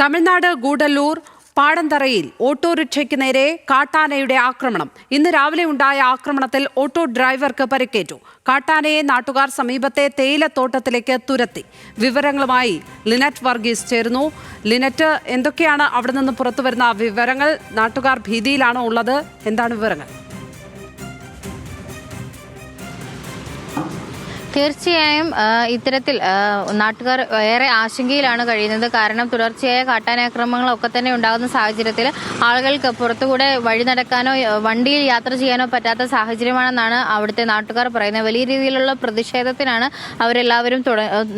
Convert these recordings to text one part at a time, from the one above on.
തമിഴ്നാട് ഗൂഡല്ലൂർ പാടന്തറയിൽ ഓട്ടോറിക്ഷയ്ക്ക് നേരെ കാട്ടാനയുടെ ആക്രമണം. ഇന്ന് രാവിലെ ഉണ്ടായ ആക്രമണത്തിൽ ഓട്ടോ ഡ്രൈവർക്ക് പരിക്കേറ്റു. കാട്ടാനയെ നാട്ടുകാർ സമീപത്തെ തേയിലത്തോട്ടത്തിലേക്ക് തുരത്തി. വിവരങ്ങളുമായി ലിനറ്റ് വർഗീസ് ചേരുന്നു. ലിനറ്റ്, എന്തൊക്കെയാണ് അവിടെ നിന്ന് പുറത്തുവരുന്ന വിവരങ്ങൾ? നാട്ടുകാർ ഭീതിയിലാണോ ഉള്ളത്? എന്താണ് വിവരങ്ങൾ? തീർച്ചയായും ഇത്തരത്തിൽ നാട്ടുകാർ ഏറെ ആശങ്കയിലാണ് കഴിയുന്നത്. കാരണം തുടർച്ചയായ കാട്ടാനാക്രമണങ്ങളൊക്കെ തന്നെ ഉണ്ടാകുന്ന സാഹചര്യത്തിൽ ആളുകൾക്ക് പുറത്തുകൂടെ വഴി നടക്കാനോ വണ്ടിയിൽ യാത്ര ചെയ്യാനോ പറ്റാത്ത സാഹചര്യമാണെന്നാണ് അവിടുത്തെ നാട്ടുകാർ പറയുന്നത്. വലിയ രീതിയിലുള്ള പ്രതിഷേധത്തിനാണ് അവരെല്ലാവരും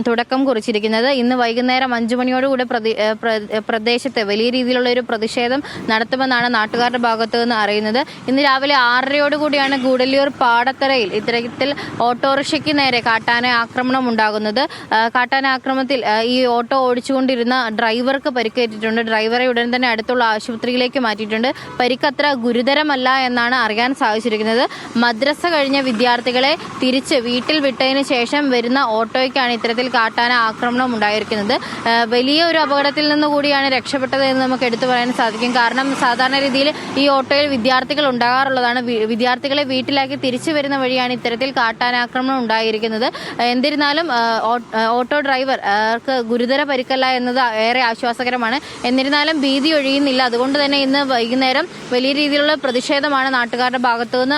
തുടക്കം കുറിച്ചിരിക്കുന്നത്. ഇന്ന് വൈകുന്നേരം 5 മണിയോടുകൂടി പ്രദേശത്ത് വലിയ രീതിയിലുള്ള ഒരു പ്രതിഷേധം നടത്തുമെന്നാണ് നാട്ടുകാരുടെ ഭാഗത്തു നിന്ന് അറിയുന്നത്. ഇന്ന് രാവിലെ 6:30 ഗൂഡല്ലൂർ പാടത്തറയിൽ ഇത്തരത്തിൽ ഓട്ടോറിക്ഷയ്ക്ക് നേരെ കാട്ടാന ആക്രമണം ഉണ്ടാകുന്നത്. കാട്ടാന ആക്രമണത്തിൽ ഈ ഓട്ടോ ഓടിച്ചുകൊണ്ടിരുന്ന ഡ്രൈവർക്ക് പരിക്കേറ്റിട്ടുണ്ട്. ഡ്രൈവറെ ഉടൻ തന്നെ അടുത്തുള്ള ആശുപത്രിയിലേക്ക് മാറ്റിയിട്ടുണ്ട്. പരിക്കത്ര ഗുരുതരമല്ല എന്നാണ് അറിയാൻ സാധിച്ചിരിക്കുന്നത്. മദ്രസ കഴിഞ്ഞ വിദ്യാർത്ഥികളെ തിരിച്ച് വീട്ടിൽ വിട്ടതിന് ശേഷം വരുന്ന ഓട്ടോയ്ക്കാണ് ഇത്തരത്തിൽ കാട്ടാന ആക്രമണം ഉണ്ടായിരിക്കുന്നത്. വലിയ ഒരു അപകടത്തിൽ നിന്ന് കൂടിയാണ് രക്ഷപ്പെട്ടത് എന്ന് നമുക്ക് എടുത്തു പറയാൻ സാധിക്കും. കാരണം സാധാരണ രീതിയിൽ ഈ ഓട്ടോയിൽ വിദ്യാർത്ഥികൾ ഉണ്ടാകാറുള്ളതാണ്. വിദ്യാർത്ഥികളെ വീട്ടിലാക്കി തിരിച്ചു വരുന്ന വഴിയാണ് ഇത്തരത്തിൽ കാട്ടാനാക്രമണം ഉണ്ടായിരിക്കുന്നത്. എന്നിരുന്നാലും ഓട്ടോ ഡ്രൈവർക്ക് ഗുരുതര പരിക്കല്ല എന്നത് ഏറെ ആശ്വാസകരമാണ്. എന്നിരുന്നാലും ഭീതി ഒഴിയുന്നില്ല. അതുകൊണ്ട് തന്നെ ഇന്ന് വൈകുന്നേരം വലിയ രീതിയിലുള്ള പ്രതിഷേധമാണ് നാട്ടുകാരുടെ ഭാഗത്തു നിന്ന്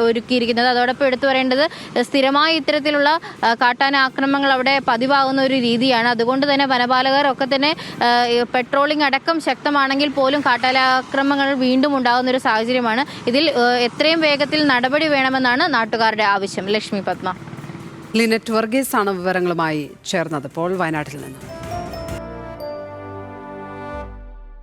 ഒരുക്കിയിരിക്കുന്നത്. അതോടൊപ്പം എടുത്തു പറയേണ്ടത്, സ്ഥിരമായി ഇത്തരത്തിലുള്ള കാട്ടാന ആക്രമണങ്ങൾ അവിടെ പതിവാകുന്ന ഒരു രീതിയാണ്. അതുകൊണ്ട് തന്നെ വനപാലകർ ഒക്കെ തന്നെ പെട്രോളിംഗ് അടക്കം ശക്തമാണെങ്കിൽ പോലും കാട്ടാനാക്രമണങ്ങൾ വീണ്ടും ഉണ്ടാകുന്ന ഒരു സാഹചര്യമാണ്. ഇതിൽ എത്രയും വേഗത്തിൽ നടപടി വേണമെന്നാണ് നാട്ടുകാരുടെ ആവശ്യം. ലക്ഷ്മി പത്മ. ലിനറ്റ് വർഗീസ് ആണ് വിവരങ്ങളുമായി ചേർന്നത് ഇപ്പോൾ വയനാട്ടിൽ നിന്ന്.